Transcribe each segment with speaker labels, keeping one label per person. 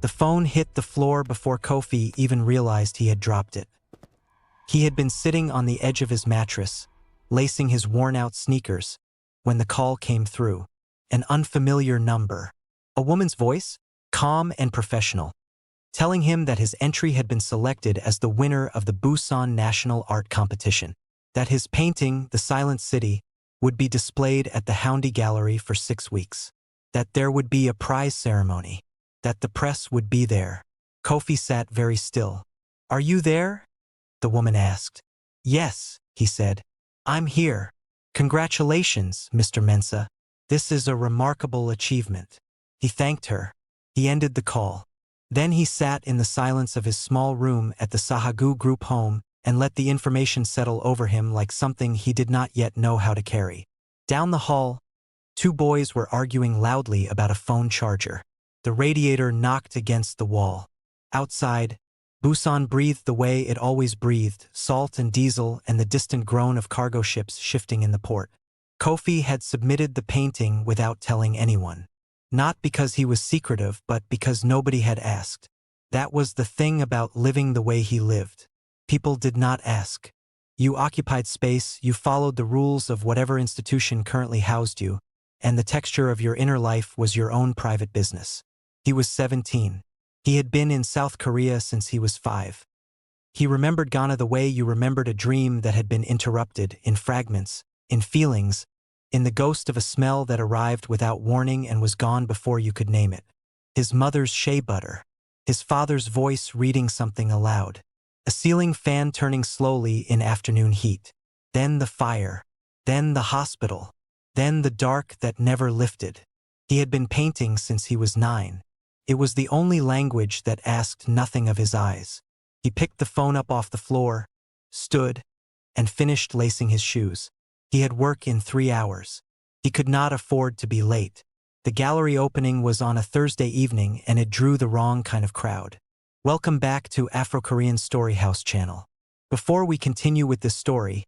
Speaker 1: The phone hit the floor before Kofi even realized he had dropped it. He had been sitting on the edge of his mattress, lacing his worn-out sneakers, when the call came through. An unfamiliar number. A woman's voice, calm and professional, telling him that his entry had been selected as the winner of the Busan National Art Competition, that his painting, The Silent City, would be displayed at the Houndy Gallery for 6 weeks, that there would be a prize ceremony, that the press would be there. Kofi sat very still. "Are you there?" the woman asked. "Yes," he said. "I'm here. Congratulations, Mr. Mensah. This is a remarkable achievement." He thanked her. He ended the call. Then he sat in the silence of his small room at the Sahagu group home and let the information settle over him like something he did not yet know how to carry. Down the hall, 2 boys were arguing loudly about a phone charger. The radiator knocked against the wall. Outside, Busan breathed the way it always breathed, salt and diesel and the distant groan of cargo ships shifting in the port. Kofi had submitted the painting without telling anyone. Not because he was secretive, but because nobody had asked. That was the thing about living the way he lived. People did not ask. You occupied space, you followed the rules of whatever institution currently housed you, and the texture of your inner life was your own private business. He was 17. He had been in South Korea since he was 5. He remembered Ghana the way you remembered a dream that had been interrupted, in fragments, in feelings, in the ghost of a smell that arrived without warning and was gone before you could name it. His mother's shea butter. His father's voice reading something aloud. A ceiling fan turning slowly in afternoon heat. Then the fire. Then the hospital. Then the dark that never lifted. He had been painting since he was 9. It was the only language that asked nothing of his eyes. He picked the phone up off the floor, stood, and finished lacing his shoes. He had work in 3 hours. He could not afford to be late. The gallery opening was on a Thursday evening and it drew the wrong kind of crowd. Welcome back to Afrokorean Storyhouse channel. Before we continue with this story,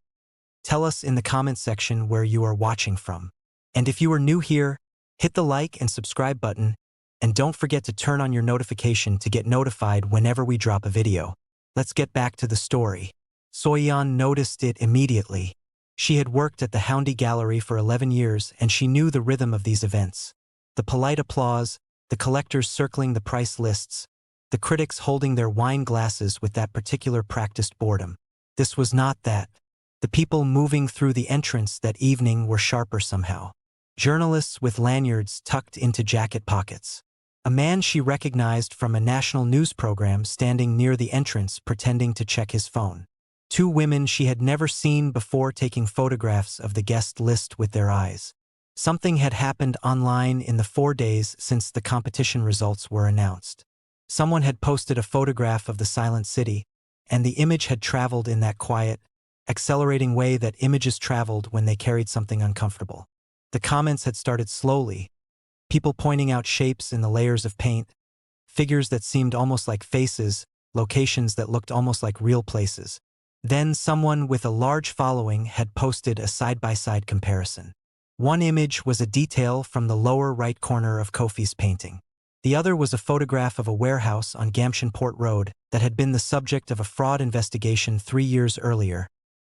Speaker 1: tell us in the comment section where you are watching from. And if you are new here, hit the like and subscribe button, and don't forget to turn on your notification to get notified whenever we drop a video. Let's get back to the story. Soyeon noticed it immediately. She had worked at the Houndy Gallery for 11 years and she knew the rhythm of these events. The polite applause, the collectors circling the price lists, the critics holding their wine glasses with that particular practiced boredom. This was not that. The people moving through the entrance that evening were sharper somehow. Journalists with lanyards tucked into jacket pockets. A man she recognized from a national news program standing near the entrance pretending to check his phone. 2 women she had never seen before taking photographs of the guest list with their eyes. Something had happened online in the 4 days since the competition results were announced. Someone had posted a photograph of the Silent City, and the image had traveled in that quiet, accelerating way that images traveled when they carried something uncomfortable. The comments had started slowly, people pointing out shapes in the layers of paint, figures that seemed almost like faces, locations that looked almost like real places. Then someone with a large following had posted a side-by-side comparison. One image was a detail from the lower right corner of Kofi's painting. The other was a photograph of a warehouse on Gamcheon Port Road that had been the subject of a fraud investigation 3 years earlier,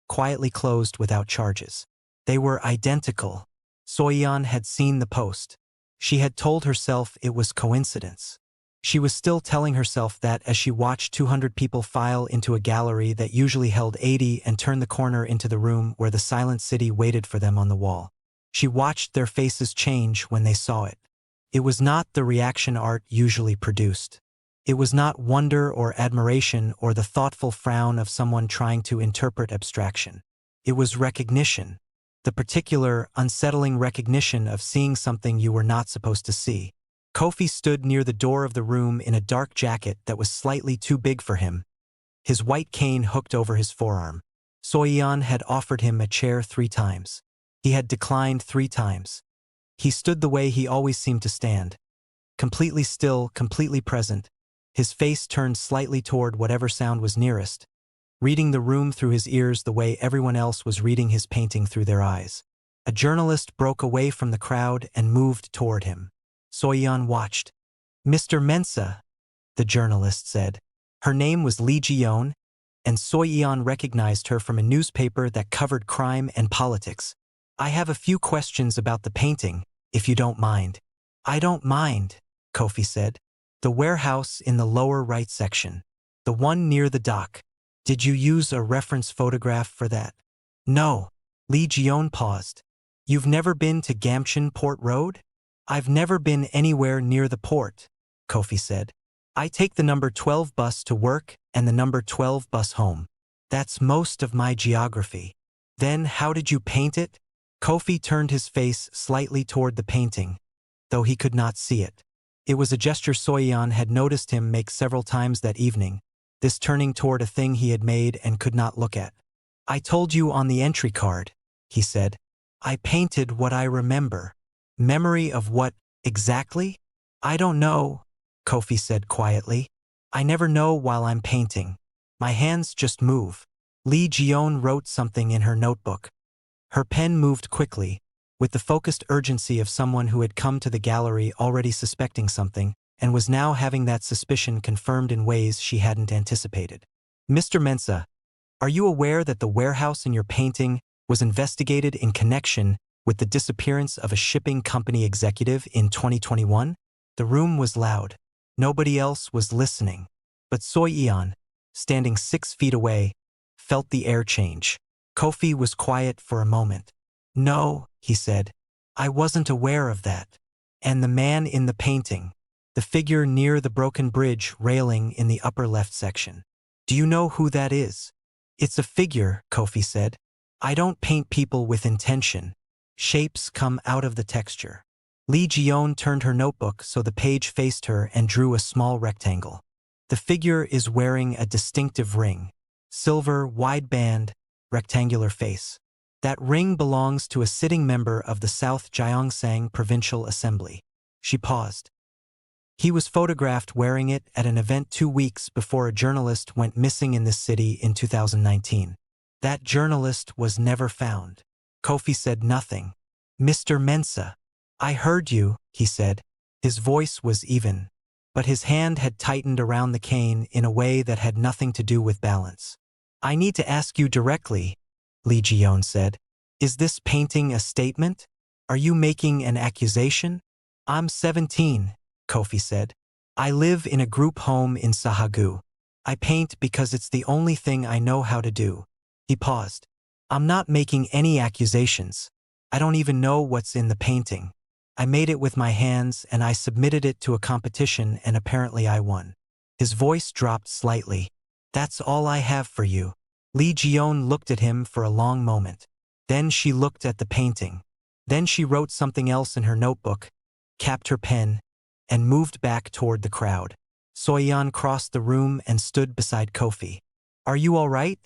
Speaker 1: quietly closed without charges. They were identical. Soyeon had seen the post. She had told herself it was coincidence. She was still telling herself that as she watched 200 people file into a gallery that usually held 80 and turn the corner into the room where the Silent City waited for them on the wall. She watched their faces change when they saw it. It was not the reaction art usually produced. It was not wonder or admiration or the thoughtful frown of someone trying to interpret abstraction. It was recognition. The particular, unsettling recognition of seeing something you were not supposed to see. Kofi stood near the door of the room in a dark jacket that was slightly too big for him, his white cane hooked over his forearm. Soyeon had offered him a chair 3 times. He had declined 3 times. He stood the way he always seemed to stand. Completely still, completely present, his face turned slightly toward whatever sound was nearest, reading the room through his ears the way everyone else was reading his painting through their eyes. A journalist broke away from the crowd and moved toward him. Soyeon watched. "Mr. Mensah," the journalist said. Her name was Lee Ji-yeon, and Soyeon recognized her from a newspaper that covered crime and politics. I have a few questions about the painting, if you don't mind. I don't mind, Kofi said. The warehouse in the lower right section. The one near the dock. Did you use a reference photograph for that? No. Lee Ji-yeon paused. You've never been to Gamcheon Port Road? I've never been anywhere near the port, Kofi said. I take the number 12 bus to work and the number 12 bus home. That's most of my geography. Then how did you paint it? Kofi turned his face slightly toward the painting, though he could not see it. It was a gesture Soyeon had noticed him make several times that evening, this turning toward a thing he had made and could not look at. I told you on the entry card, he said. I painted what I remember. Memory of what, exactly? I don't know, Kofi said quietly. I never know while I'm painting. My hands just move. Lee Ji-yeon wrote something in her notebook. Her pen moved quickly, with the focused urgency of someone who had come to the gallery already suspecting something, and was now having that suspicion confirmed in ways she hadn't anticipated. Mr. Mensah, are you aware that the warehouse in your painting was investigated in connection with the disappearance of a shipping company executive in 2021? The room was loud. Nobody else was listening. But Soyeon, standing 6 feet away, felt the air change. Kofi was quiet for a moment. No, he said. I wasn't aware of that. And the man in the painting, the figure near the broken bridge railing in the upper left section. Do you know who that is? It's a figure, Kofi said. I don't paint people with intention. Shapes come out of the texture. Lee Ji-yeon turned her notebook so the page faced her and drew a small rectangle. The figure is wearing a distinctive ring. Silver, wide band, rectangular face. That ring belongs to a sitting member of the South Gyeongsang Provincial Assembly. She paused. He was photographed wearing it at an event 2 weeks before a journalist went missing in this city in 2019. That journalist was never found. Kofi said nothing. Mr. Mensah, I heard you, he said. His voice was even, but his hand had tightened around the cane in a way that had nothing to do with balance. I need to ask you directly, Lee Ji-yeon said. Is this painting a statement? Are you making an accusation? I'm 17, Kofi said. I live in a group home in Sahagu. I paint because it's the only thing I know how to do. He paused. I'm not making any accusations. I don't even know what's in the painting. I made it with my hands and I submitted it to a competition and apparently I won. His voice dropped slightly. That's all I have for you. Lee Ji-yeon looked at him for a long moment. Then she looked at the painting. Then she wrote something else in her notebook, capped her pen, and moved back toward the crowd. Soyeon crossed the room and stood beside Kofi. Are you all right?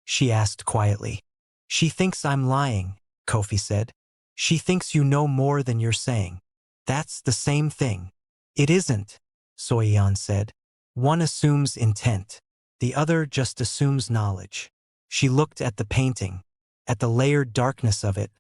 Speaker 1: She asked quietly. She thinks I'm lying, Kofi said. She thinks you know more than you're saying. That's the same thing. It isn't, Soyeon said. One assumes intent. The other just assumes knowledge. She looked at the painting, at the layered darkness of it,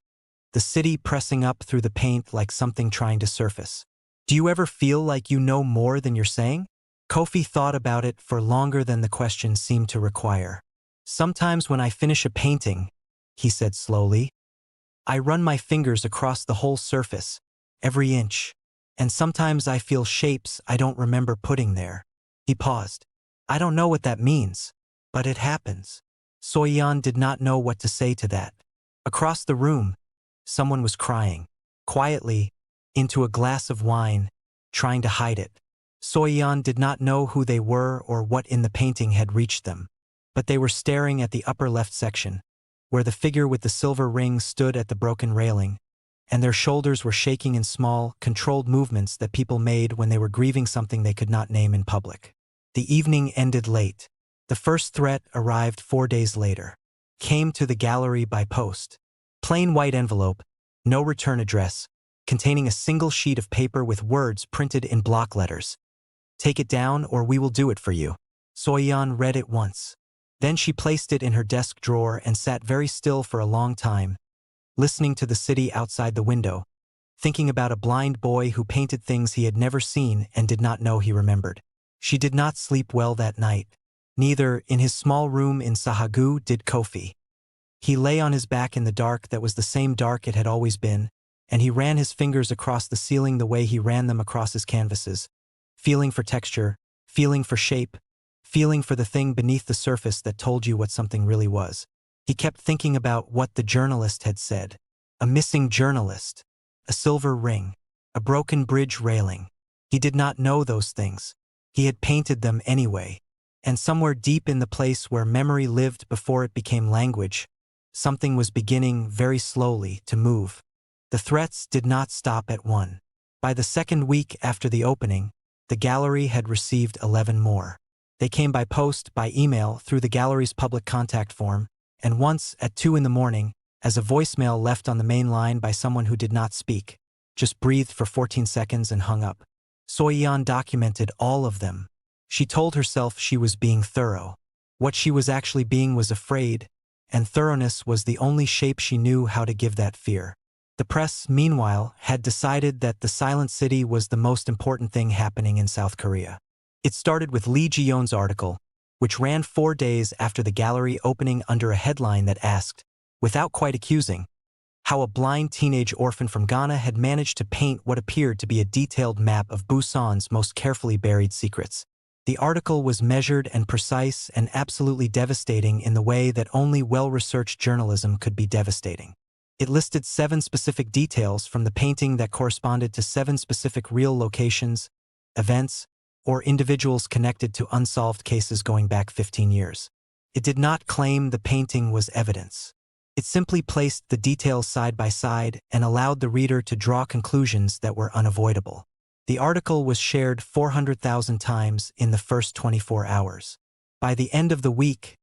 Speaker 1: the city pressing up through the paint like something trying to surface. Do you ever feel like you know more than you're saying? Kofi thought about it for longer than the question seemed to require. Sometimes when I finish a painting, he said slowly, I run my fingers across the whole surface, every inch, and sometimes I feel shapes I don't remember putting there. He paused. I don't know what that means, but it happens. Soyeon did not know what to say to that. Across the room, someone was crying, quietly, into a glass of wine, trying to hide it. Soyeon did not know who they were or what in the painting had reached them, but they were staring at the upper left section, where the figure with the silver ring stood at the broken railing, and their shoulders were shaking in small, controlled movements that people made when they were grieving something they could not name in public. The evening ended late. The first threat arrived 4 days later. Came to the gallery by post. Plain white envelope, no return address, containing a single sheet of paper with words printed in block letters. Take it down or we will do it for you. Soyeon read it once. Then she placed it in her desk drawer and sat very still for a long time, listening to the city outside the window, thinking about a blind boy who painted things he had never seen and did not know he remembered. She did not sleep well that night. Neither, in his small room in Sahagu, did Kofi. He lay on his back in the dark that was the same dark it had always been, and he ran his fingers across the ceiling the way he ran them across his canvases, feeling for texture, feeling for shape, feeling for the thing beneath the surface that told you what something really was. He kept thinking about what the journalist had said. A missing journalist, a silver ring, a broken bridge railing. He did not know those things. He had painted them anyway. And somewhere deep in the place where memory lived before it became language, something was beginning very slowly to move. The threats did not stop at one. By the second week after the opening, the gallery had received 11 more. They came by post, by email, through the gallery's public contact form, and once, at 2 in the morning, as a voicemail left on the main line by someone who did not speak, just breathed for 14 seconds and hung up. Soyeon documented all of them. She told herself she was being thorough. What she was actually being was afraid, and thoroughness was the only shape she knew how to give that fear. The press, meanwhile, had decided that the Silent City was the most important thing happening in South Korea. It started with Lee Ji-yeon's article, which ran 4 days after the gallery opening under a headline that asked, without quite accusing, how a blind teenage orphan from Ghana had managed to paint what appeared to be a detailed map of Busan's most carefully buried secrets. The article was measured and precise and absolutely devastating in the way that only well-researched journalism could be devastating. It listed 7 specific details from the painting that corresponded to 7 specific real locations, events, or individuals connected to unsolved cases going back 15 years. It did not claim the painting was evidence. It simply placed the details side by side and allowed the reader to draw conclusions that were unavoidable. The article was shared 400,000 times in the first 24 hours. By the end of the week,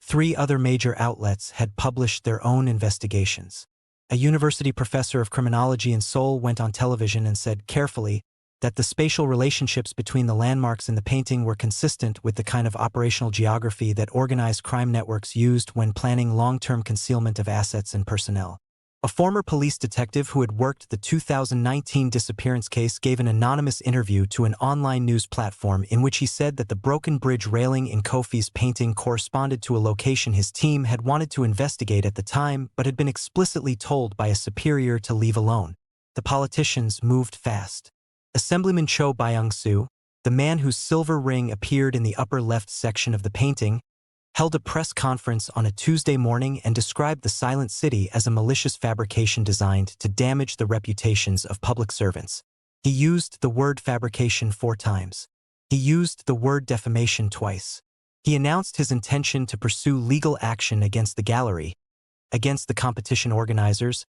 Speaker 1: 3 other major outlets had published their own investigations. A university professor of criminology in Seoul went on television and said carefully that the spatial relationships between the landmarks in the painting were consistent with the kind of operational geography that organized crime networks used when planning long-term concealment of assets and personnel. A former police detective who had worked the 2019 disappearance case gave an anonymous interview to an online news platform in which he said that the broken bridge railing in Kofi's painting corresponded to a location his team had wanted to investigate at the time but had been explicitly told by a superior to leave alone. The politicians moved fast. Assemblyman Cho Byung-soo, the man whose silver ring appeared in the upper left section of the painting, held a press conference on a Tuesday morning and described the Silent City as a malicious fabrication designed to damage the reputations of public servants. He used the word fabrication 4 times. He used the word defamation twice. He announced his intention to pursue legal action against the gallery, against the competition organizers,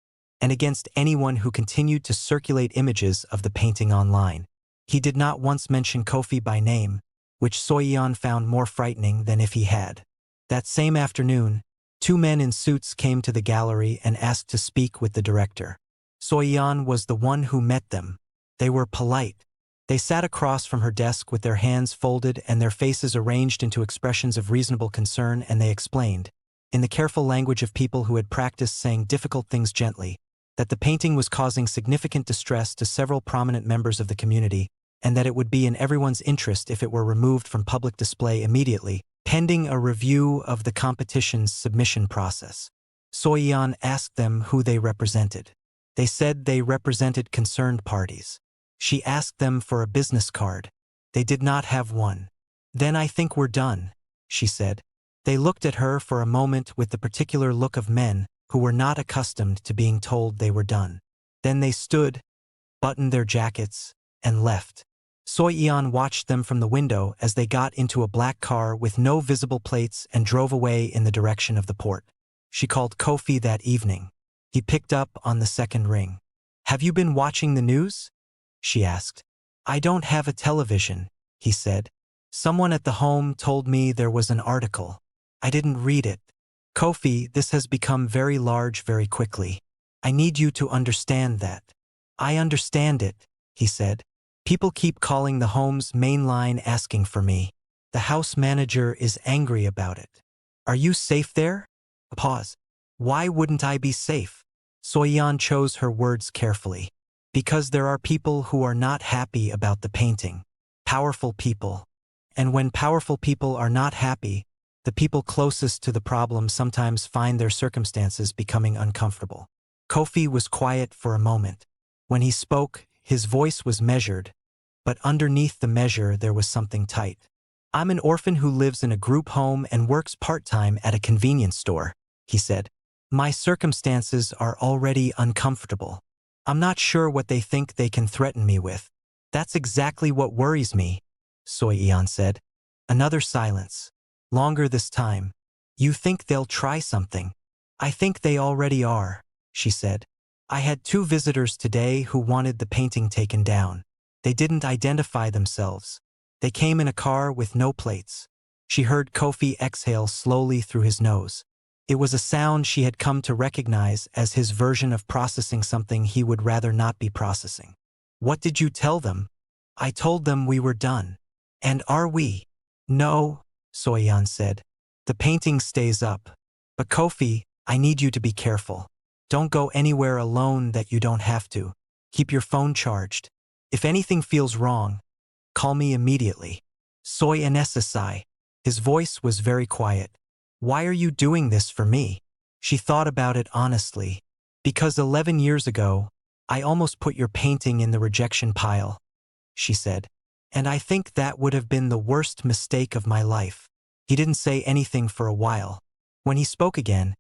Speaker 1: and against anyone who continued to circulate images of the painting online. He did not once mention Kofi by name, which Soyeon found more frightening than if he had. That same afternoon, 2 men in suits came to the gallery and asked to speak with the director. Soyeon was the one who met them. They were polite. They sat across from her desk with their hands folded and their faces arranged into expressions of reasonable concern, and they explained, in the careful language of people who had practiced saying difficult things gently, that the painting was causing significant distress to several prominent members of the community, and that it would be in everyone's interest if it were removed from public display immediately, pending a review of the competition's submission process. Soyeon asked them who they represented. They said they represented concerned parties. She asked them for a business card. They did not have one. "Then I think we're done," she said. They looked at her for a moment with the particular look of men who were not accustomed to being told they were done. Then they stood, buttoned their jackets, and left. Soyeon watched them from the window as they got into a black car with no visible plates and drove away in the direction of the port. She called Kofi that evening. He picked up on the second ring. "Have you been watching the news?" she asked. "I don't have a television," he said. "Someone at the home told me there was an article. I didn't read it. Kofi, this has become very large very quickly. I need you to understand that." "I understand it," he said. "People keep calling the home's main line asking for me. The house manager is angry about it. Are you safe there?" A pause. "Why wouldn't I be safe?" Soyeon chose her words carefully. "Because there are people who are not happy about the painting. Powerful people. And when powerful people are not happy, the people closest to the problem sometimes find their circumstances becoming uncomfortable. Kofi was quiet for a moment. When he spoke, his voice was measured, but underneath the measure there was something tight. "I'm an orphan who lives in a group home and works part-time at a convenience store," he said. "My circumstances are already uncomfortable. I'm not sure what they think they can threaten me with." "That's exactly what worries me," Soyeon said. Another silence. Longer this time. "You think they'll try something?" "I think they already are," she said. "I had 2 visitors today who wanted the painting taken down. They didn't identify themselves. They came in a car with no plates." She heard Kofi exhale slowly through his nose. It was a sound she had come to recognize as his version of processing something he would rather not be processing. "What did you tell them?" "I told them we were done." "And are we?" "No," Soyeon said. "The painting stays up. But Kofi, I need you to be careful. Don't go anywhere alone that you don't have to. Keep your phone charged. If anything feels wrong, call me immediately." Soyeon. His voice was very quiet. "Why are you doing this for me?" She thought about it honestly. "Because 11 years ago, I almost put your painting in the rejection pile," she said. "And I think that would have been the worst mistake of my life." He didn't say anything for a while. When he spoke again,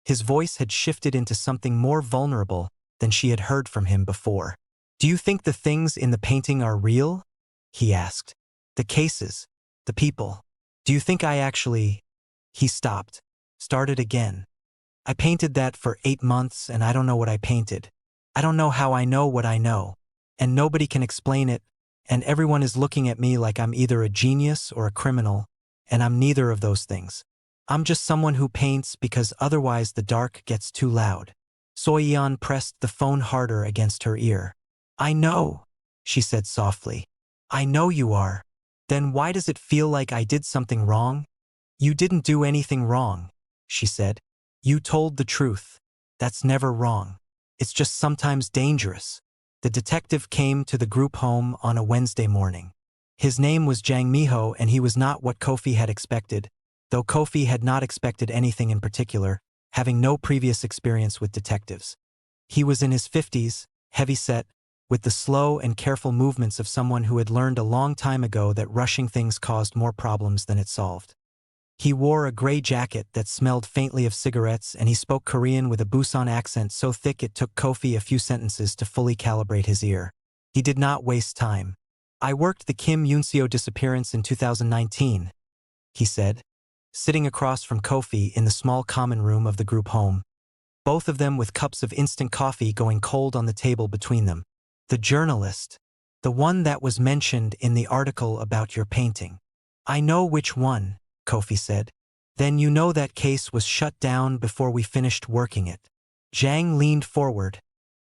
Speaker 1: his voice had shifted into something more vulnerable than she had heard from him before. "Do you think the things in the painting are real?" he asked. "The cases, the people. Do you think I actually—" He stopped, started again. "I painted that for 8 months and I don't know what I painted. I don't know how I know what I know. And nobody can explain it, and everyone is looking at me like I'm either a genius or a criminal, and I'm neither of those things. I'm just someone who paints because otherwise the dark gets too loud." Soyeon pressed the phone harder against her ear. "I know," she said softly. "I know you are. Then why does it feel like I did something wrong?" "You didn't do anything wrong," she said. "You told the truth. That's never wrong. It's just sometimes dangerous." The detective came to the group home on a Wednesday morning. His name was Jang Miho, and he was not what Kofi had expected, though Kofi had not expected anything in particular, having no previous experience with detectives. He was in his 50s, heavy-set, with the slow and careful movements of someone who had learned a long time ago that rushing things caused more problems than it solved. He wore a gray jacket that smelled faintly of cigarettes, and he spoke Korean with a Busan accent so thick it took Kofi a few sentences to fully calibrate his ear. He did not waste time. "I worked the Kim Yoon-seo disappearance in 2019, he said, sitting across from Kofi in the small common room of the group home, both of them with cups of instant coffee going cold on the table between them. "The journalist. The one that was mentioned in the article about your painting." "I know which one," Kofi said. "Then you know that case was shut down before we finished working it." Jang leaned forward,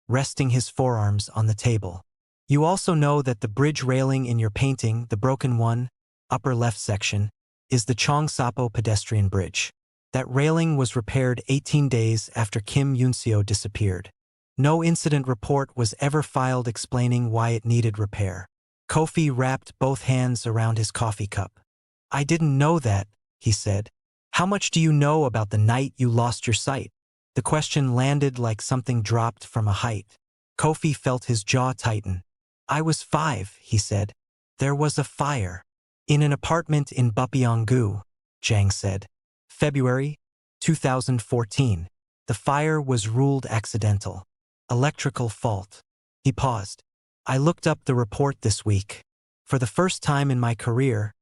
Speaker 1: resting his forearms on the table. "You also know that the bridge railing in your painting, the broken one, upper left section, is the Cheongsapo pedestrian bridge. That railing was repaired 18 days after Kim Yoon-seo disappeared. No incident report was ever filed explaining why it needed repair." Kofi wrapped both hands around his coffee cup. "I didn't know that," he said. "How much do you know about the night you lost your sight?" The question landed like something dropped from a height. Kofi felt his jaw tighten. "I was 5, he said. "There was a fire in an apartment in Bupyeong-gu," Jang said. "February 2014. The fire was ruled accidental. Electrical fault." He paused. "I looked up the report this week. For the first time in my career,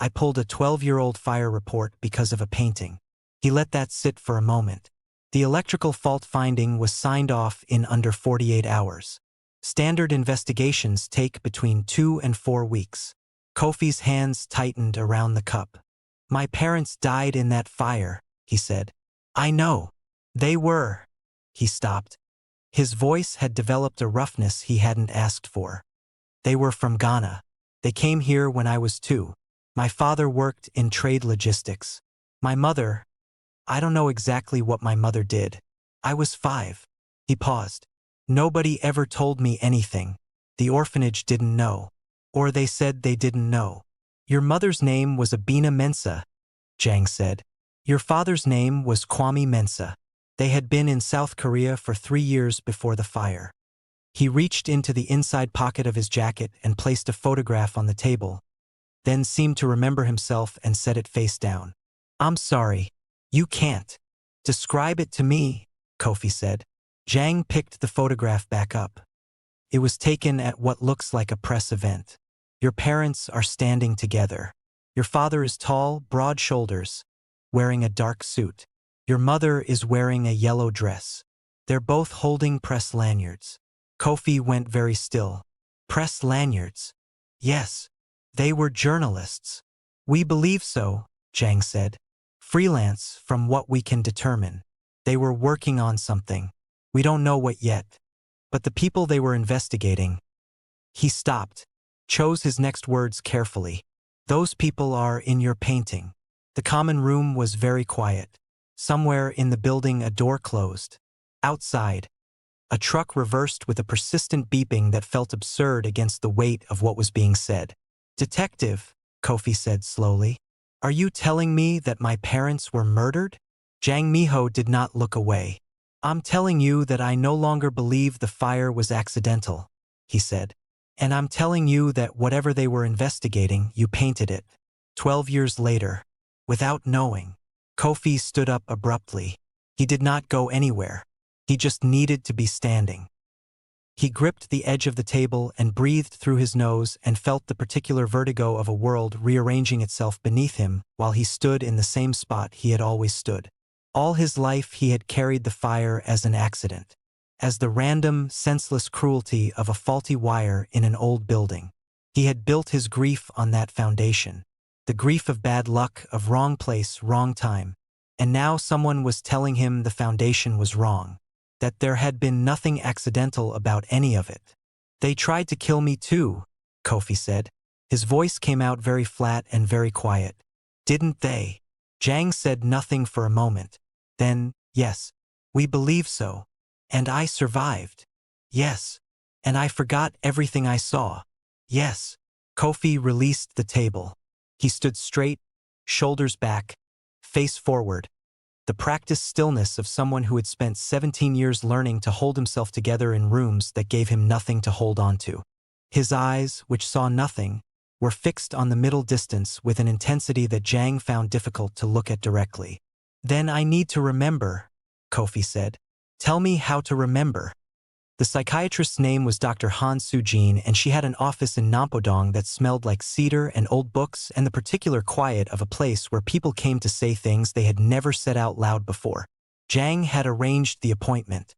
Speaker 1: I pulled a 12-year-old fire report because of a painting." He let that sit for a moment. "The electrical fault finding was signed off in under 48 hours. Standard investigations take between 2 and 4 weeks." Kofi's hands tightened around the cup. "My parents died in that fire," he said. "I know. They were—" He stopped. His voice had developed a roughness he hadn't asked for. "They were from Ghana. They came here when I was 2. My father worked in trade logistics. My mother— I don't know exactly what my mother did. I was 5. He paused. "Nobody ever told me anything. The orphanage didn't know. Or they said they didn't know." Your mother's name was Abina Mensah, Jang said. Your father's name was Kwame Mensah. They had been in South Korea for 3 years before the fire. He reached into the inside pocket of his jacket and placed a photograph on the table, then seemed to remember himself and set it face down. I'm sorry. You can't. Describe it to me, Kofi said. Jang picked the photograph back up. It was taken at what looks like a press event. Your parents are standing together. Your father is tall, broad shoulders, wearing a dark suit. Your mother is wearing a yellow dress. They're both holding press lanyards. Kofi went very still. Press lanyards? Yes. They were journalists. We believe so, Jang said. Freelance, from what we can determine. They were working on something. We don't know what yet. But the people they were investigating. He stopped, chose his next words carefully. Those people are in your painting. The common room was very quiet. Somewhere in the building a door closed. Outside, a truck reversed with a persistent beeping that felt absurd against the weight of what was being said. Detective, Kofi said slowly, are you telling me that my parents were murdered? Jang Miho did not look away. I'm telling you that I no longer believe the fire was accidental, he said. And I'm telling you that whatever they were investigating, you painted it. 12 years later, without knowing. Kofi stood up abruptly. He did not go anywhere. He just needed to be standing. He gripped the edge of the table and breathed through his nose and felt the particular vertigo of a world rearranging itself beneath him while he stood in the same spot he had always stood. All his life he had carried the fire as an accident, as the random, senseless cruelty of a faulty wire in an old building. He had built his grief on that foundation, the grief of bad luck, of wrong place, wrong time. And now someone was telling him the foundation was wrong, that there had been nothing accidental about any of it. They tried to kill me too, Kofi said. His voice came out very flat and very quiet. Didn't they? Jang said nothing for a moment. Then, yes, we believe so. And I survived. Yes. And I forgot everything I saw. Yes. Kofi released the table. He stood straight, shoulders back, face forward. The practiced stillness of someone who had spent 17 years learning to hold himself together in rooms that gave him nothing to hold on to. His eyes, which saw nothing, were fixed on the middle distance with an intensity that Jang found difficult to look at directly. Then I need to remember, Kofi said. Tell me how to remember. The psychiatrist's name was Dr. Han Soo-jin, and she had an office in Nampodong that smelled like cedar and old books and the particular quiet of a place where people came to say things they had never said out loud before. Jang had arranged the appointment.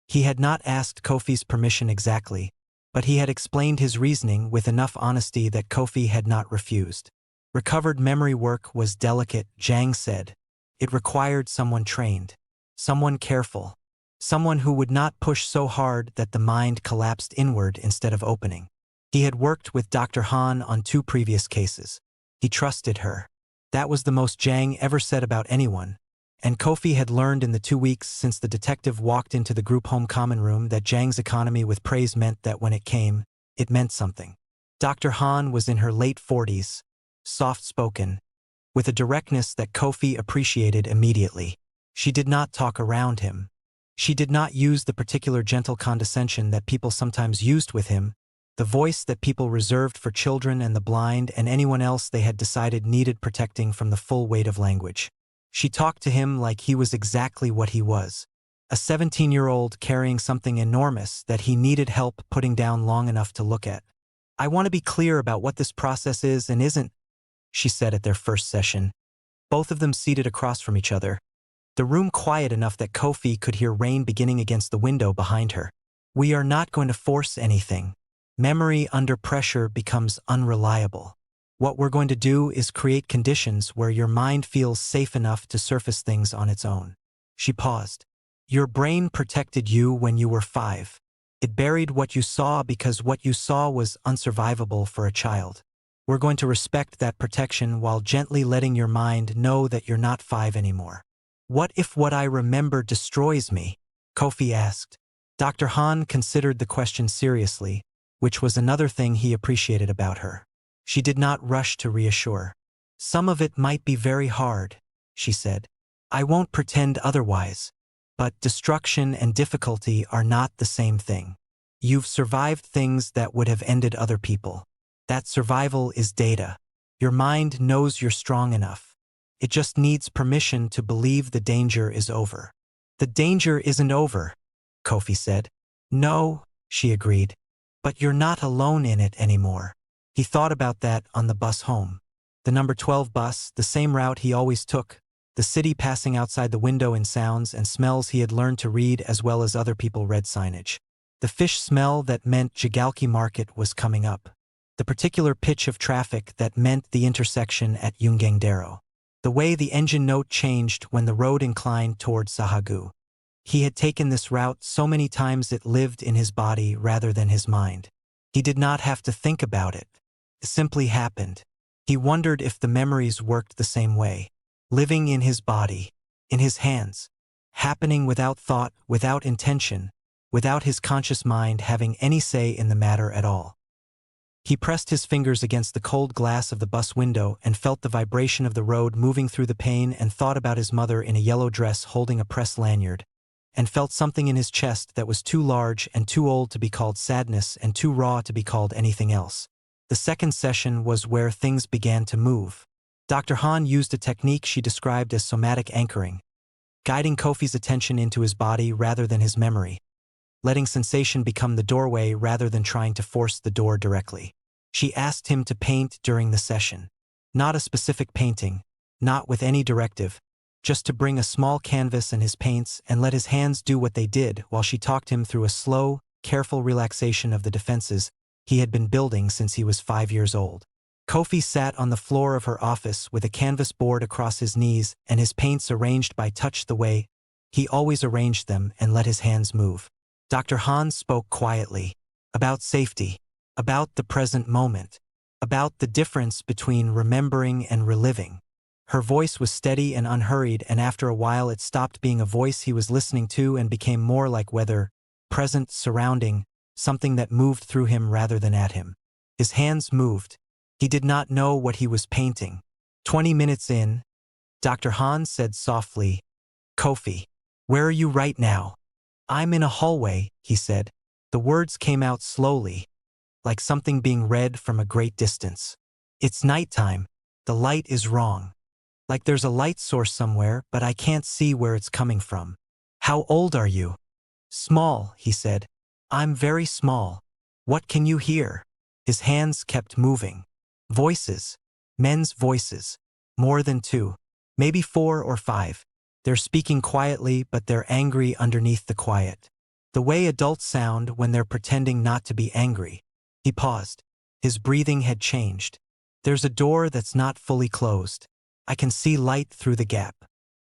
Speaker 1: He had not asked Kofi's permission exactly, but he had explained his reasoning with enough honesty that Kofi had not refused. Recovered memory work was delicate, Jang said. It required someone trained, someone careful. Someone who would not push so hard that the mind collapsed inward instead of opening. He had worked with Dr. Han on 2 previous cases. He trusted her. That was the most Jang ever said about anyone. And Kofi had learned in the 2 weeks since the detective walked into the group home common room that Jang's economy with praise meant that when it came, it meant something. Dr. Han was in her late 40s, soft-spoken, with a directness that Kofi appreciated immediately. She did not talk around him. She did not use the particular gentle condescension that people sometimes used with him, the voice that people reserved for children and the blind and anyone else they had decided needed protecting from the full weight of language. She talked to him like he was exactly what he was, a 17-year-old carrying something enormous that he needed help putting down long enough to look at. I want to be clear about what this process is and isn't, she said at their first session, both of them seated across from each other. The room quiet enough that Kofi could hear rain beginning against the window behind her. We are not going to force anything. Memory under pressure becomes unreliable. What we're going to do is create conditions where your mind feels safe enough to surface things on its own. She paused. Your brain protected you when you were 5. It buried what you saw because what you saw was unsurvivable for a child. We're going to respect that protection while gently letting your mind know that you're not 5 anymore. What if what I remember destroys me? Kofi asked. Dr. Han considered the question seriously, which was another thing he appreciated about her. She did not rush to reassure. Some of it might be very hard, she said. I won't pretend otherwise. But destruction and difficulty are not the same thing. You've survived things that would have ended other people. That survival is data. Your mind knows you're strong enough. It just needs permission to believe the danger is over. The danger isn't over, Kofi said. No, she agreed. But you're not alone in it anymore. He thought about that on the bus home. The number 12 bus, the same route he always took, the city passing outside the window in sounds and smells he had learned to read as well as other people read signage. The fish smell that meant Jigalki Market was coming up. The particular pitch of traffic that meant the intersection at Yungangdero. The way the engine note changed when the road inclined toward Sahagu. He had taken this route so many times it lived in his body rather than his mind. He did not have to think about it. It simply happened. He wondered if the memories worked the same way. Living in his body, in his hands. Happening without thought, without intention, without his conscious mind having any say in the matter at all. He pressed his fingers against the cold glass of the bus window and felt the vibration of the road moving through the pane and thought about his mother in a yellow dress holding a press lanyard, and felt something in his chest that was too large and too old to be called sadness and too raw to be called anything else. The second session was where things began to move. Dr. Han used a technique she described as somatic anchoring, guiding Kofi's attention into his body rather than his memory, letting sensation become the doorway rather than trying to force the door directly. She asked him to paint during the session. Not a specific painting, not with any directive, just to bring a small canvas and his paints and let his hands do what they did while she talked him through a slow, careful relaxation of the defenses he had been building since he was 5 years old. Kofi sat on the floor of her office with a canvas board across his knees and his paints arranged by touch the way he always arranged them and let his hands move. Dr. Han spoke quietly, about safety, about the present moment, about the difference between remembering and reliving. Her voice was steady and unhurried, and after a while it stopped being a voice he was listening to and became more like weather, present, surrounding, something that moved through him rather than at him. His hands moved. He did not know what he was painting. 20 minutes in, Dr. Han said softly, "Kofi, where are you right now?" "I'm in a hallway," he said. The words came out slowly, like something being read from a great distance. "It's nighttime. The light is wrong. Like there's a light source somewhere, but I can't see where it's coming from." "How old are you?" "Small," he said. "I'm very small." "What can you hear?" His hands kept moving. Voices. Men's voices. More than 2. Maybe 4 or 5. They're speaking quietly, but they're angry underneath the quiet. The way adults sound when they're pretending not to be angry. He paused. His breathing had changed. "There's a door that's not fully closed. I can see light through the gap."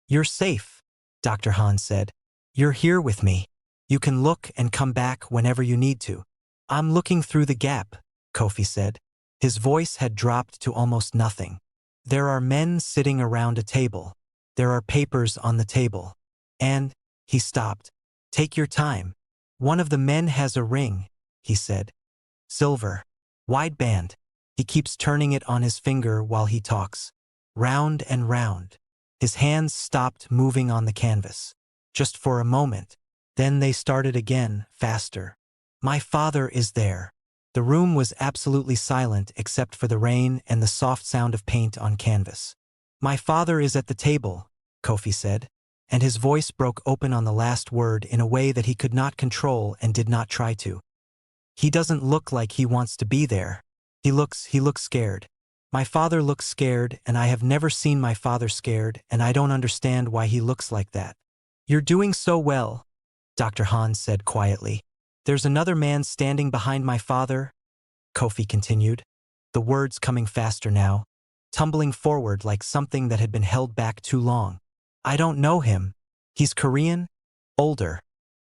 Speaker 1: "You're safe," Dr. Han said. "You're here with me. You can look and come back whenever you need to." "I'm looking through the gap," Kofi said. His voice had dropped to almost nothing. "There are men sitting around a table. There are papers on the table. And," he stopped. "Take your time. One of the men has a ring," he said. "Silver. Wide band. He keeps turning it on his finger while he talks. Round and round." His hands stopped moving on the canvas. Just for a moment. Then they started again, faster. "My father is there." The room was absolutely silent except for the rain and the soft sound of paint on canvas. "My father is at the table," Kofi said, and his voice broke open on the last word in a way that he could not control and did not try to. "He doesn't look like he wants to be there. He looks scared. My father looks scared, and I have never seen my father scared, and I don't understand why he looks like that." "You're doing so well," Dr. Han said quietly. "There's another man standing behind my father," Kofi continued, the words coming faster now, tumbling forward like something that had been held back too long. "I don't know him. He's Korean, older,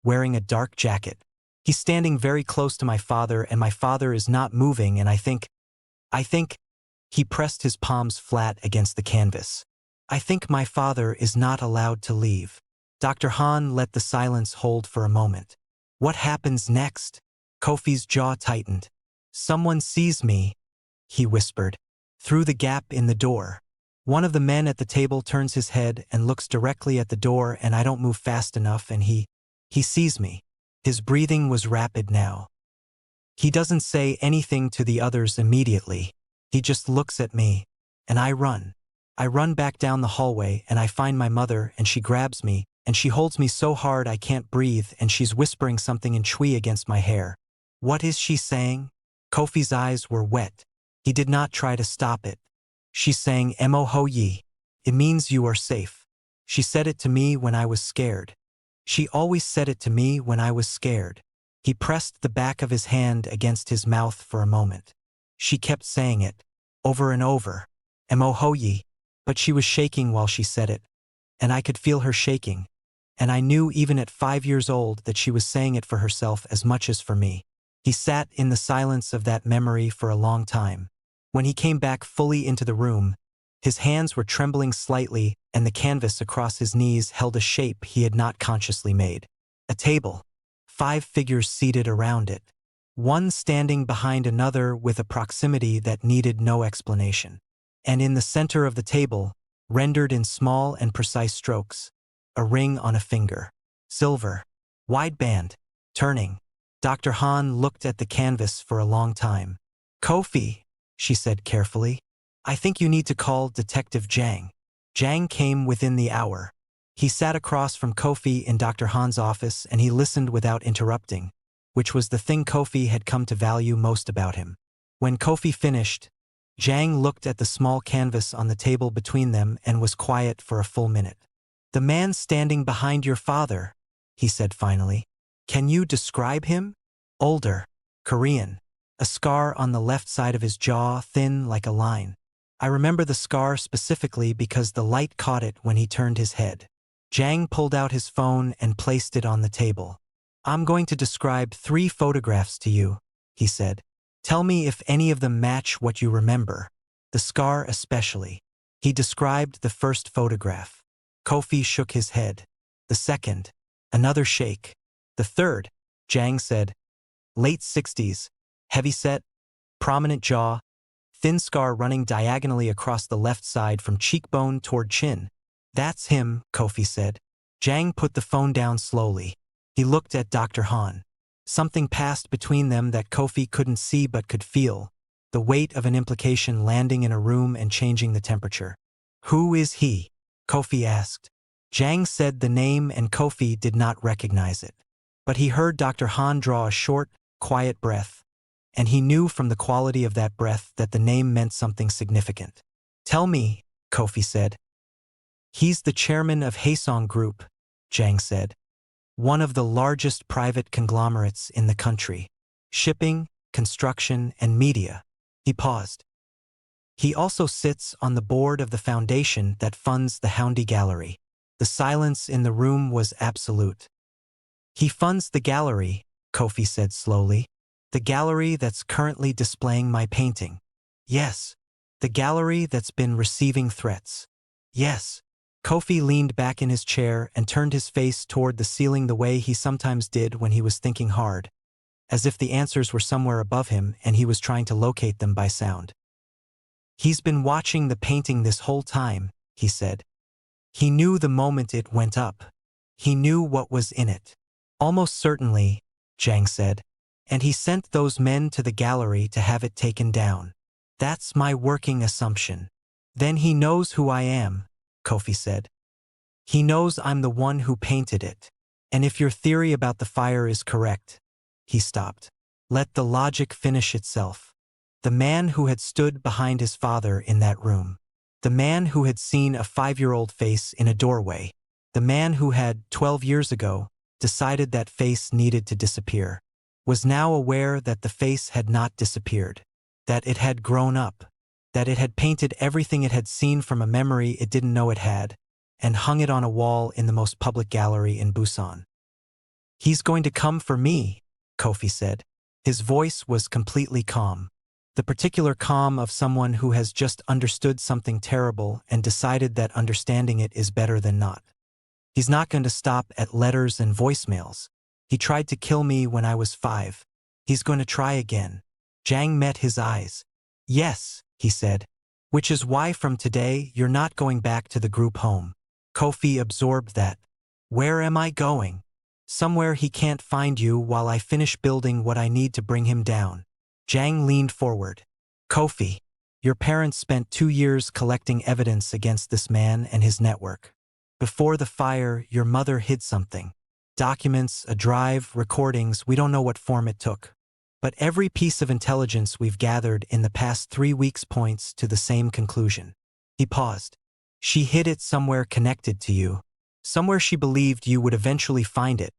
Speaker 1: wearing a dark jacket. He's standing very close to my father, and my father is not moving, and I think, he pressed his palms flat against the canvas. "I think my father is not allowed to leave." Dr. Han let the silence hold for a moment. "What happens next?" Kofi's jaw tightened. "Someone sees me," he whispered. Through the gap in the door. One of the men at the table turns his head and looks directly at the door, and I don't move fast enough, and he sees me. His breathing was rapid now. He doesn't say anything to the others immediately. He just looks at me, and I run. I run back down the hallway, and I find my mother, and she grabs me, and she holds me so hard I can't breathe, and she's whispering something in Twi against my hair. What is she saying? Kofi's eyes were wet. He did not try to stop it. She's saying "Emo ho yi." It means you are safe. She said it to me when I was scared. She always said it to me when I was scared. He pressed the back of his hand against his mouth for a moment. She kept saying it, over and over. "Emo ho yi." But she was shaking while she said it. And I could feel her shaking. And I knew even at 5 years old that she was saying it for herself as much as for me. He sat in the silence of that memory for a long time. When he came back fully into the room, his hands were trembling slightly, and the canvas across his knees held a shape he had not consciously made. A table. 5 figures seated around it. One standing behind another with a proximity that needed no explanation. And in the center of the table, rendered in small and precise strokes, a ring on a finger. Silver. Wide band. Turning. Dr. Han looked at the canvas for a long time. "Kofi," she said carefully, "I think you need to call Detective Jang." Jang came within the hour. He sat across from Kofi in Dr. Han's office, and he listened without interrupting, which was the thing Kofi had come to value most about him. When Kofi finished, Jang looked at the small canvas on the table between them and was quiet for a full minute. "The man standing behind your father," he said finally. "Can you describe him?" "Older. Korean. A scar on the left side of his jaw, thin like a line. I remember the scar specifically because the light caught it when he turned his head." Jang pulled out his phone and placed it on the table. "I'm going to describe 3 photographs to you," he said. "Tell me if any of them match what you remember. The scar especially." He described the first photograph. Kofi shook his head. "The second." Another shake. "The third," Jang said. "Late 60s. Heavyset. Prominent jaw. Thin scar running diagonally across the left side from cheekbone toward chin." "That's him," Kofi said. Jang put the phone down slowly. He looked at Dr. Han. Something passed between them that Kofi couldn't see but could feel. The weight of an implication landing in a room and changing the temperature. "Who is he?" Kofi asked. Jang said the name and Kofi did not recognize it. But he heard Dr. Han draw a short, quiet breath. And he knew from the quality of that breath that the name meant something significant. "Tell me," Kofi said. "He's the chairman of Haesong Group," Jang said. "One of the largest private conglomerates in the country. Shipping, construction, and media." He paused. "He also sits on the board of the foundation that funds the Houndy Gallery." The silence in the room was absolute. "He funds the gallery," Kofi said slowly. "The gallery that's currently displaying my painting." "Yes." "The gallery that's been receiving threats." "Yes." Kofi leaned back in his chair and turned his face toward the ceiling the way he sometimes did when he was thinking hard, as if the answers were somewhere above him and he was trying to locate them by sound. "He's been watching the painting this whole time," he said. "He knew the moment it went up. He knew what was in it." "Almost certainly," Jang said. "And he sent those men to the gallery to have it taken down. That's my working assumption." "Then he knows who I am," Kofi said. "He knows I'm the one who painted it. And if your theory about the fire is correct." He stopped. "Let the logic finish itself. The man who had stood behind his father in that room. The man who had seen a 5-year-old face in a doorway. The man who had, 12 years ago, decided that face needed to disappear. Was now aware that the face had not disappeared. That it had grown up. That it had painted everything it had seen from a memory it didn't know it had, and hung it on a wall in the most public gallery in Busan. "He's going to come for me," Kofi said. His voice was completely calm. The particular calm of someone who has just understood something terrible and decided that understanding it is better than not. "He's not going to stop at letters and voicemails. He tried to kill me when I was 5. He's going to try again." Jang met his eyes. Yes, he said. Which is why from today you're not going back to the group home. Kofi absorbed that. Where am I going? Somewhere he can't find you while I finish building what I need to bring him down. Jang leaned forward. Kofi, your parents spent 2 years collecting evidence against this man and his network. Before the fire, your mother hid something. Documents, a drive, recordings, we don't know what form it took. But every piece of intelligence we've gathered in the past 3 weeks points to the same conclusion. He paused. She hid it somewhere connected to you. Somewhere she believed you would eventually find it,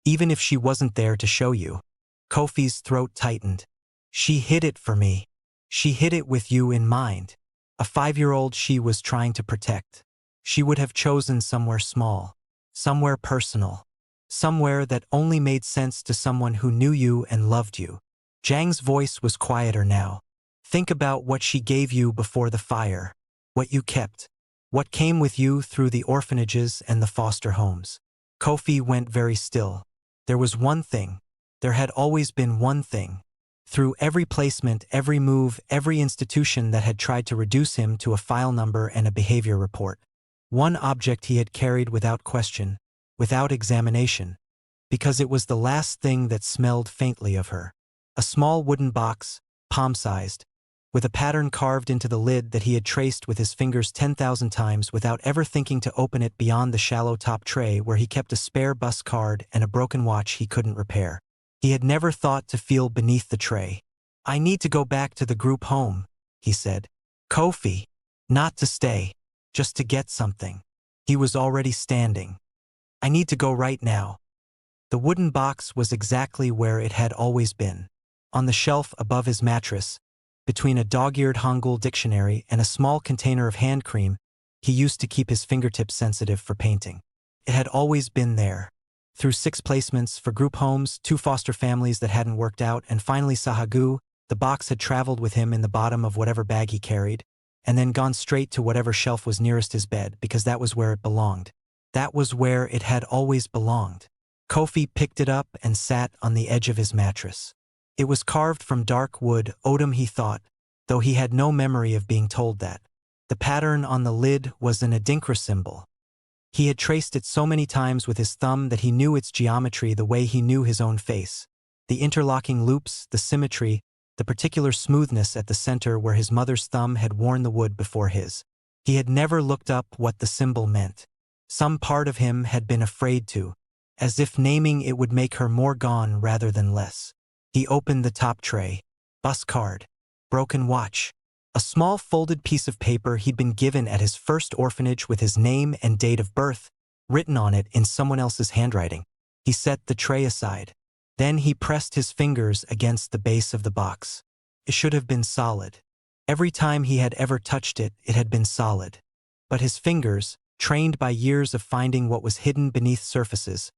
Speaker 1: even if she wasn't there to show you. Kofi's throat tightened. She hid it for me. She hid it with you in mind. A 5-year-old she was trying to protect. She would have chosen somewhere small, somewhere personal, somewhere that only made sense to someone who knew you and loved you. Jang's voice was quieter now. Think about what she gave you before the fire, what you kept, what came with you through the orphanages and the foster homes. Kofi went very still. There was one thing. There had always been one thing. Through every placement, every move, every institution that had tried to reduce him to a file number and a behavior report. One object he had carried without question, without examination, because it was the last thing that smelled faintly of her. A small wooden box, palm-sized, with a pattern carved into the lid that he had traced with his fingers 10,000 times without ever thinking to open it beyond the shallow top tray where he kept a spare bus card and a broken watch he couldn't repair. He had never thought to feel beneath the tray. I need to go back to the group home, he said. Kofi, not to stay, just to get something. He was already standing. I need to go right now. The wooden box was exactly where it had always been. On the shelf above his mattress, between a dog-eared Hangul dictionary and a small container of hand cream he used to keep his fingertips sensitive for painting. It had always been there. Through 6 placements for group homes, 2 foster families that hadn't worked out, and finally Sahagu, the box had traveled with him in the bottom of whatever bag he carried, and then gone straight to whatever shelf was nearest his bed because that was where it belonged. That was where it had always belonged. Kofi picked it up and sat on the edge of his mattress. It was carved from dark wood, odum he thought, though he had no memory of being told that. The pattern on the lid was an Adinkra symbol. He had traced it so many times with his thumb that he knew its geometry the way he knew his own face. The interlocking loops, the symmetry, the particular smoothness at the center where his mother's thumb had worn the wood before his. He had never looked up what the symbol meant. Some part of him had been afraid to, as if naming it would make her more gone rather than less. He opened the top tray. Bus card. Broken watch. A small folded piece of paper he'd been given at his first orphanage with his name and date of birth, written on it in someone else's handwriting. He set the tray aside. Then he pressed his fingers against the base of the box. It should have been solid. Every time he had ever touched it, it had been solid. But his fingers, trained by years of finding what was hidden beneath surfaces,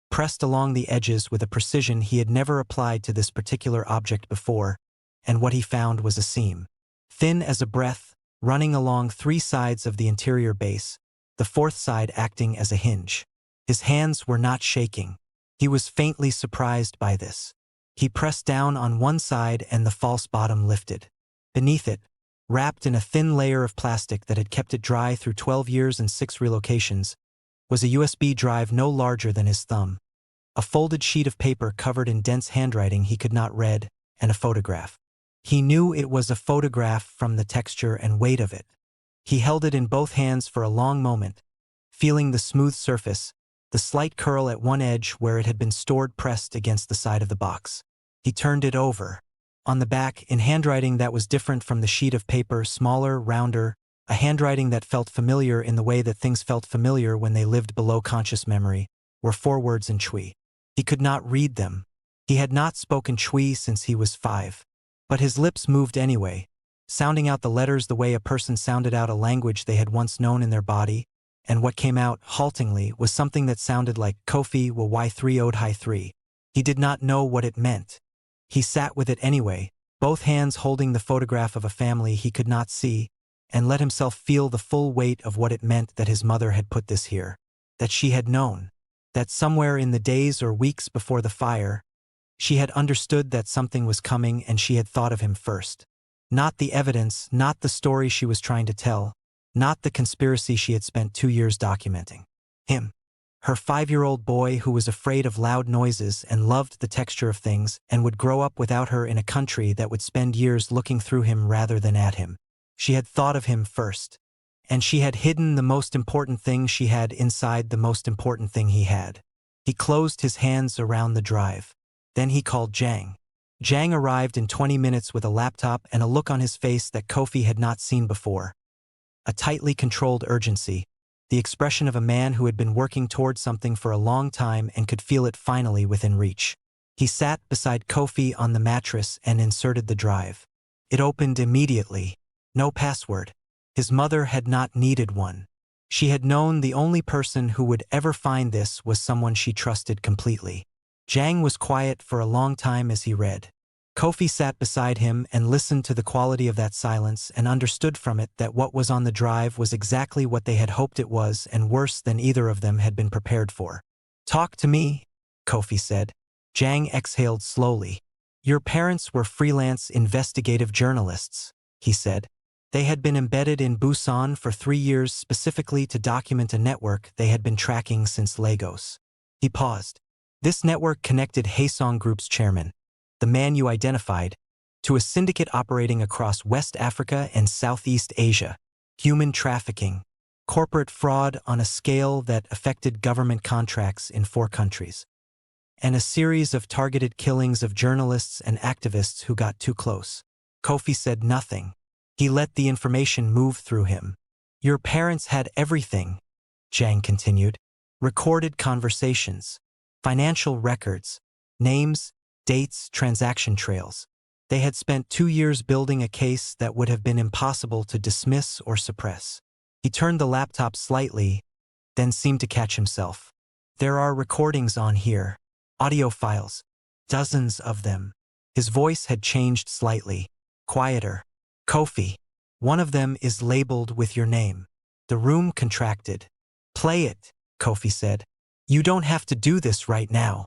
Speaker 1: pressed along the edges with a precision he had never applied to this particular object before, and what he found was a seam. Thin as a breath, running along 3 sides of the interior base, the 4th side acting as a hinge. His hands were not shaking. He was faintly surprised by this. He pressed down on one side and the false bottom lifted. Beneath it, wrapped in a thin layer of plastic that had kept it dry through 12 years and 6 relocations, was a USB drive no larger than his thumb. A folded sheet of paper covered in dense handwriting he could not read, and a photograph. He knew it was a photograph from the texture and weight of it. He held it in both hands for a long moment, feeling the smooth surface, the slight curl at one edge where it had been stored pressed against the side of the box. He turned it over. On the back, in handwriting that was different from the sheet of paper, smaller, rounder, a handwriting that felt familiar in the way that things felt familiar when they lived below conscious memory, were 4 words in Chui. He could not read them. He had not spoken Chui since he was 5. But his lips moved anyway, sounding out the letters the way a person sounded out a language they had once known in their body, and what came out, haltingly, was something that sounded like Kofi wa y3 ode hi 3. He did not know what it meant. He sat with it anyway, both hands holding the photograph of a family he could not see, and let himself feel the full weight of what it meant that his mother had put this here, that she had known, that somewhere in the days or weeks before the fire, she had understood that something was coming and she had thought of him first. Not the evidence, not the story she was trying to tell, not the conspiracy she had spent 2 years documenting. Him. Her 5-year-old boy who was afraid of loud noises and loved the texture of things and would grow up without her in a country that would spend years looking through him rather than at him. She had thought of him first. And she had hidden the most important thing she had inside the most important thing he had. He closed his hands around the drive. Then he called Jang. Jang arrived in 20 minutes with a laptop and a look on his face that Kofi had not seen before. A tightly controlled urgency, the expression of a man who had been working toward something for a long time and could feel it finally within reach. He sat beside Kofi on the mattress and inserted the drive. It opened immediately. No password. His mother had not needed one. She had known the only person who would ever find this was someone she trusted completely. Jang was quiet for a long time as he read. Kofi sat beside him and listened to the quality of that silence and understood from it that what was on the drive was exactly what they had hoped it was and worse than either of them had been prepared for. "Talk to me," Kofi said. Jang exhaled slowly. "Your parents were freelance investigative journalists," he said. They had been embedded in Busan for 3 years specifically to document a network they had been tracking since Lagos. He paused. This network connected Haesong Group's chairman, the man you identified, to a syndicate operating across West Africa and Southeast Asia, human trafficking, corporate fraud on a scale that affected government contracts in 4 countries, and a series of targeted killings of journalists and activists who got too close. Kofi said nothing. He let the information move through him. "Your parents had everything," Jang continued. "Recorded conversations, financial records, names, dates, transaction trails. They had spent 2 years building a case that would have been impossible to dismiss or suppress." He turned the laptop slightly, then seemed to catch himself. "There are recordings on here, audio files, dozens of them." His voice had changed slightly, quieter. "Kofi, one of them is labeled with your name." The room contracted. "Play it," Kofi said. "You don't have to do this right now."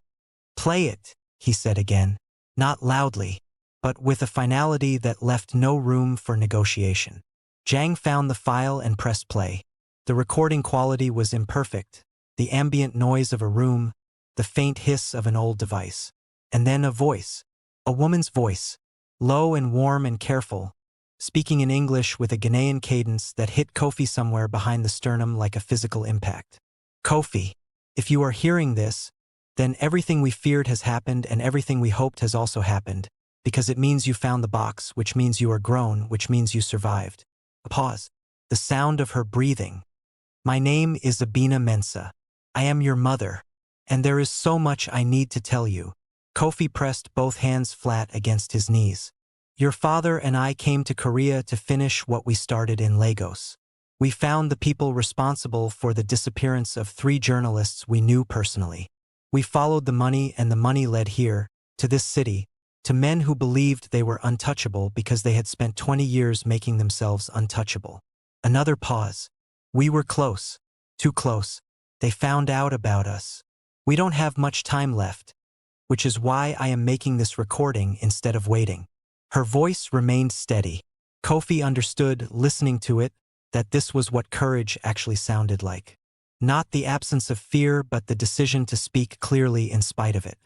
Speaker 1: "Play it," he said again, not loudly, but with a finality that left no room for negotiation. Jang found the file and pressed play. The recording quality was imperfect, the ambient noise of a room, the faint hiss of an old device. And then a voice, a woman's voice, low and warm and careful, speaking in English with a Ghanaian cadence that hit Kofi somewhere behind the sternum like a physical impact. "Kofi, if you are hearing this, then everything we feared has happened and everything we hoped has also happened, because it means you found the box, which means you are grown, which means you survived." A pause. The sound of her breathing. "My name is Kofi Mensah. I am your mother, and there is so much I need to tell you." Kofi pressed both hands flat against his knees. "Your father and I came to Korea to finish what we started in Lagos. We found the people responsible for the disappearance of 3 journalists we knew personally. We followed the money and the money led here, to this city, to men who believed they were untouchable because they had spent 20 years making themselves untouchable." Another pause. "We were close, too close. They found out about us. We don't have much time left, which is why I am making this recording instead of waiting." Her voice remained steady. Kofi understood, listening to it, that this was what courage actually sounded like. Not the absence of fear, but the decision to speak clearly in spite of it.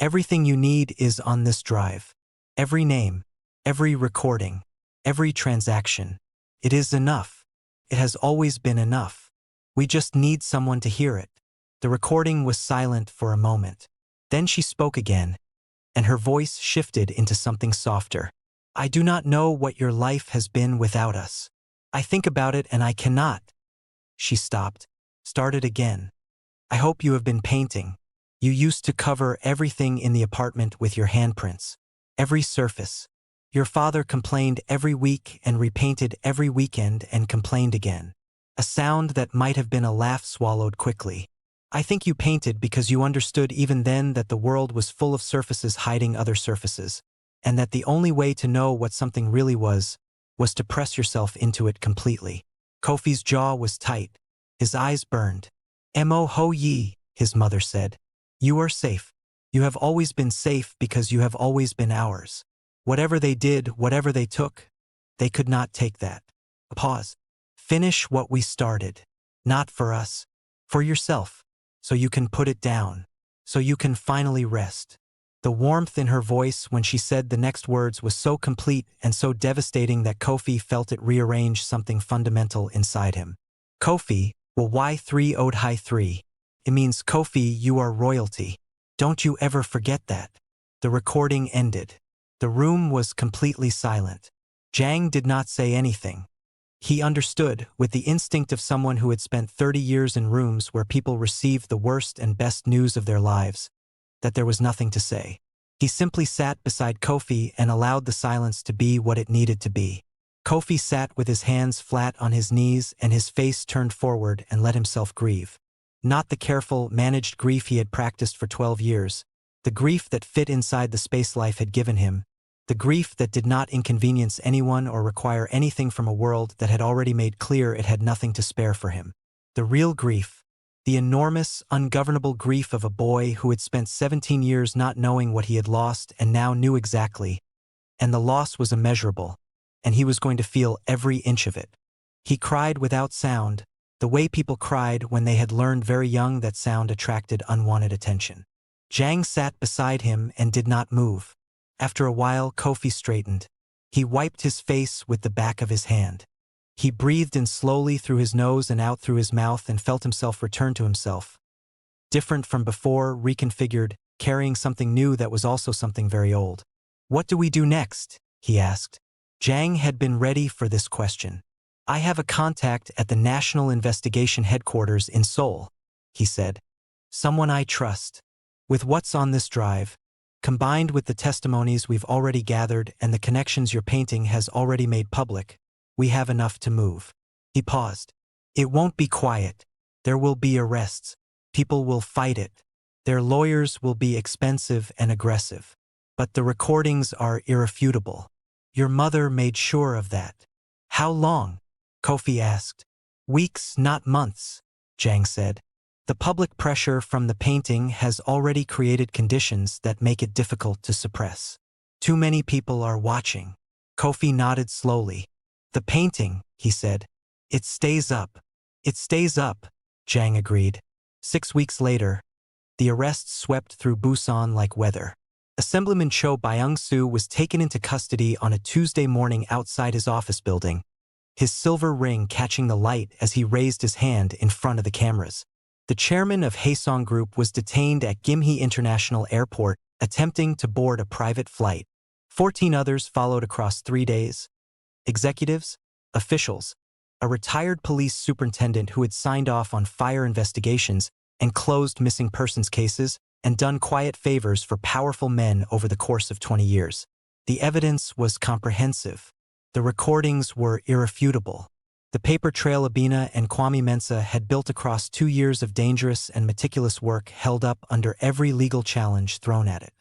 Speaker 1: "Everything you need is on this drive. Every name, every recording, every transaction. It is enough. It has always been enough. We just need someone to hear it." The recording was silent for a moment. Then she spoke again, and her voice shifted into something softer. "I do not know what your life has been without us. I think about it and I cannot." She stopped, started again. "I hope you have been painting. You used to cover everything in the apartment with your handprints. Every surface. Your father complained every week and repainted every weekend and complained again. A sound that might have been a laugh swallowed quickly. I think you painted because you understood even then that the world was full of surfaces hiding other surfaces, and that the only way to know what something really was to press yourself into it completely." Kofi's jaw was tight. His eyes burned. "Mo ho yi," his mother said. "You are safe. You have always been safe because you have always been ours. Whatever they did, whatever they took, They could not take that. A pause. Finish what we started. Not for us. For yourself. So you can put it down. So you can finally rest. The warmth in her voice when she said the next words was so complete and so devastating that Kofi felt it rearrange something fundamental inside him. Kofi, well, why 3 ode high 3? It means Kofi, you are royalty. Don't you ever forget that. The recording ended. The room was completely silent. Jang did not say anything. He understood, with the instinct of someone who had spent 30 years in rooms where people received the worst and best news of their lives, that there was nothing to say. He simply sat beside Kofi and allowed the silence to be what it needed to be. Kofi sat with his hands flat on his knees and his face turned forward and let himself grieve. Not the careful, managed grief he had practiced for 12 years, the grief that fit inside the space life had given him, the grief that did not inconvenience anyone or require anything from a world that had already made clear it had nothing to spare for him. The real grief, the enormous, ungovernable grief of a boy who had spent 17 years not knowing what he had lost and now knew exactly, and the loss was immeasurable, and he was going to feel every inch of it. He cried without sound, the way people cried when they had learned very young that sound attracted unwanted attention. Jang sat beside him and did not move. After a while, Kofi straightened. He wiped his face with the back of his hand. He breathed in slowly through his nose and out through his mouth and felt himself return to himself. Different from before, reconfigured, carrying something new that was also something very old. What do we do next? He asked. Jang had been ready for this question. I have a contact at the National Investigation Headquarters in Seoul, he said. Someone I trust. With what's on this drive, combined with the testimonies we've already gathered and the connections your painting has already made public, we have enough to move. He paused. It won't be quiet. There will be arrests. People will fight it. Their lawyers will be expensive and aggressive. But the recordings are irrefutable. Your mother made sure of that. How long? Kofi asked. Weeks, not months, Jang said. The public pressure from the painting has already created conditions that make it difficult to suppress. Too many people are watching. Kofi nodded slowly. The painting, he said. It stays up. It stays up, Jang agreed. 6 weeks later, the arrests swept through Busan like weather. Assemblyman Cho Byung-soo was taken into custody on a Tuesday morning outside his office building, his silver ring catching the light as he raised his hand in front of the cameras. The chairman of Haesong Group was detained at Gimhae International Airport, attempting to board a private flight. 14 others followed across 3 days. Executives, officials, a retired police superintendent who had signed off on fire investigations and closed missing persons cases and done quiet favors for powerful men over the course of 20 years. The evidence was comprehensive. The recordings were irrefutable. The paper trail Abina and Kofi Mensah had built across 2 years of dangerous and meticulous work held up under every legal challenge thrown at it.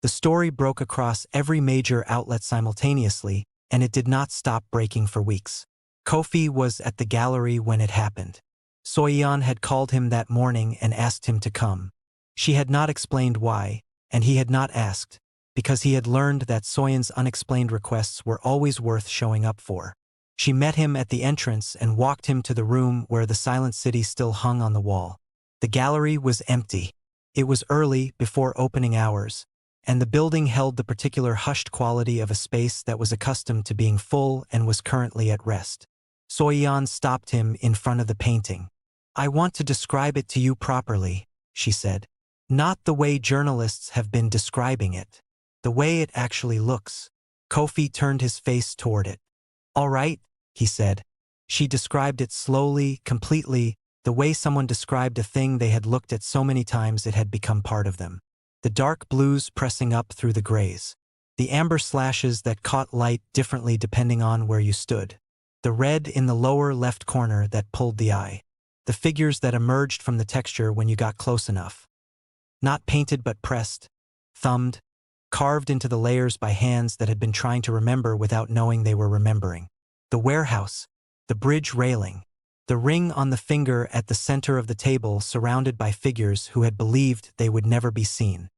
Speaker 1: The story broke across every major outlet simultaneously, and it did not stop breaking for weeks. Kofi was at the gallery when it happened. Soyeon had called him that morning and asked him to come. She had not explained why, and he had not asked, because he had learned that Soyeon's unexplained requests were always worth showing up for. She met him at the entrance and walked him to the room where the Silent City still hung on the wall. The gallery was empty. It was early, before opening hours, and the building held the particular hushed quality of a space that was accustomed to being full and was currently at rest. Soyeon stopped him in front of the painting. I want to describe it to you properly, she said. Not the way journalists have been describing it. The way it actually looks. Kofi turned his face toward it. All right, he said. She described it slowly, completely, the way someone described a thing they had looked at so many times it had become part of them. The dark blues pressing up through the grays. The amber slashes that caught light differently depending on where you stood. The red in the lower left corner that pulled the eye. The figures that emerged from the texture when you got close enough. Not painted but pressed, thumbed, carved into the layers by hands that had been trying to remember without knowing they were remembering. The warehouse, the bridge railing, the ring on the finger at the center of the table surrounded by figures who had believed they would never be seen.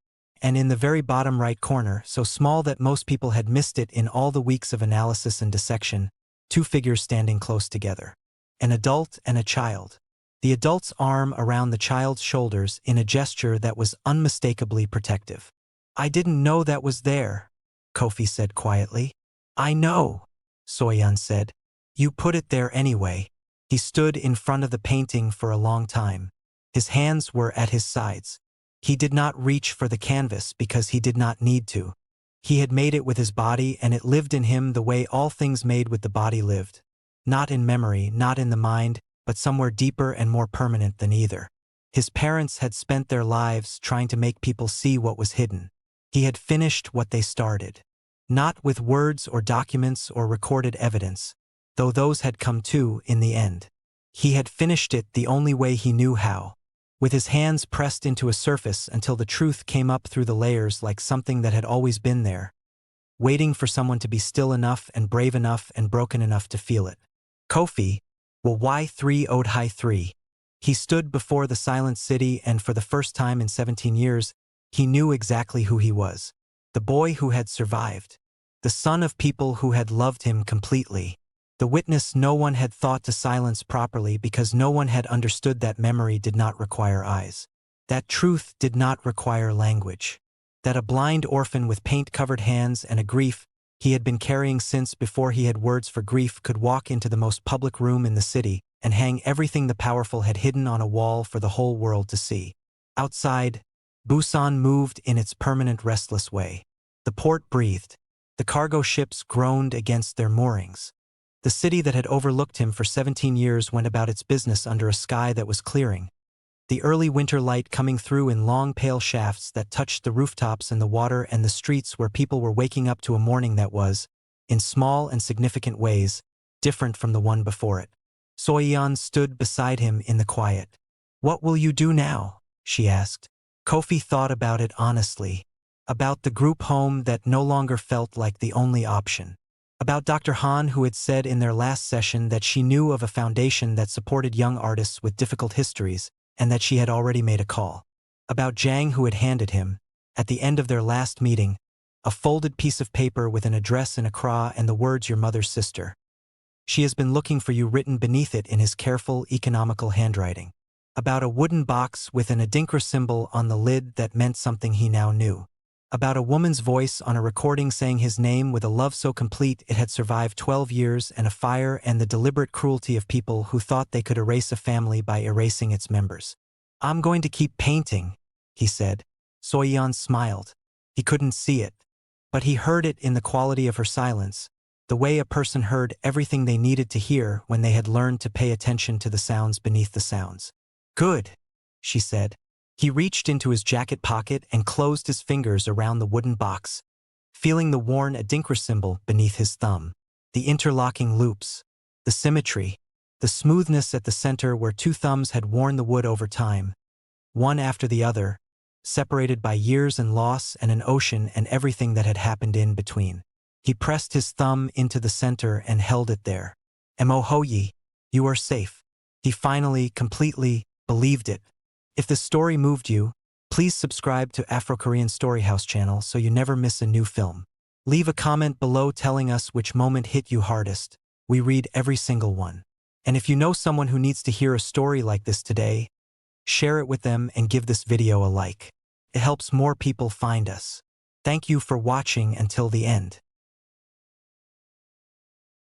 Speaker 1: and in the very bottom right corner, so small that most people had missed it in all the weeks of analysis and dissection, two figures standing close together. An adult and a child. The adult's arm around the child's shoulders in a gesture that was unmistakably protective. "I didn't know that was there," Kofi said quietly. "I know," Soyeon said. "You put it there anyway." He stood in front of the painting for a long time. His hands were at his sides. He did not reach for the canvas because he did not need to. He had made it with his body, and it lived in him the way all things made with the body lived. Not in memory, not in the mind, but somewhere deeper and more permanent than either. His parents had spent their lives trying to make people see what was hidden. He had finished what they started. Not with words or documents or recorded evidence, though those had come too in the end. He had finished it the only way he knew how, with his hands pressed into a surface until the truth came up through the layers like something that had always been there, waiting for someone to be still enough and brave enough and broken enough to feel it. Kofi, well, why 3 Ode High 3? He stood before the silent city, and for the first time in 17 years, he knew exactly who he was. The boy who had survived. The son of people who had loved him completely. The witness no one had thought to silence properly because no one had understood that memory did not require eyes. That truth did not require language. That a blind orphan with paint-covered hands and a grief he had been carrying since before he had words for grief could walk into the most public room in the city and hang everything the powerful had hidden on a wall for the whole world to see. Outside, Busan moved in its permanent restless way. The port breathed. The cargo ships groaned against their moorings. The city that had overlooked him for 17 years went about its business under a sky that was clearing. The early winter light coming through in long pale shafts that touched the rooftops and the water and the streets where people were waking up to a morning that was, in small and significant ways, different from the one before it. Soyeon stood beside him in the quiet. "What will you do now?" she asked. Kofi thought about it honestly. About the group home that no longer felt like the only option. About Dr. Han, who had said in their last session that she knew of a foundation that supported young artists with difficult histories, and that she had already made a call. About Jang, who had handed him, at the end of their last meeting, a folded piece of paper with an address in Accra and the words "Your mother's sister. She has been looking for you" written beneath it in his careful, economical handwriting. About a wooden box with an Adinkra symbol on the lid that meant something he now knew. About a woman's voice on a recording saying his name with a love so complete it had survived 12 years and a fire and the deliberate cruelty of people who thought they could erase a family by erasing its members. "I'm going to keep painting," he said. Soyeon smiled. He couldn't see it, but he heard it in the quality of her silence, the way a person heard everything they needed to hear when they had learned to pay attention to the sounds beneath the sounds. "Good," she said. He reached into his jacket pocket and closed his fingers around the wooden box, feeling the worn Adinkra symbol beneath his thumb, the interlocking loops, the symmetry, the smoothness at the center where two thumbs had worn the wood over time, one after the other, separated by years and loss and an ocean and everything that had happened in between. He pressed his thumb into the center and held it there. "Emohoyi, you are safe." He finally, completely, believed it. If this story moved you, please subscribe to Afrokorean Storyhouse channel so you never miss a new film. Leave a comment below telling us which moment hit you hardest. We read every single one. And if you know someone who needs to hear a story like this today, share it with them and give this video a like. It helps more people find us. Thank you for watching until the end.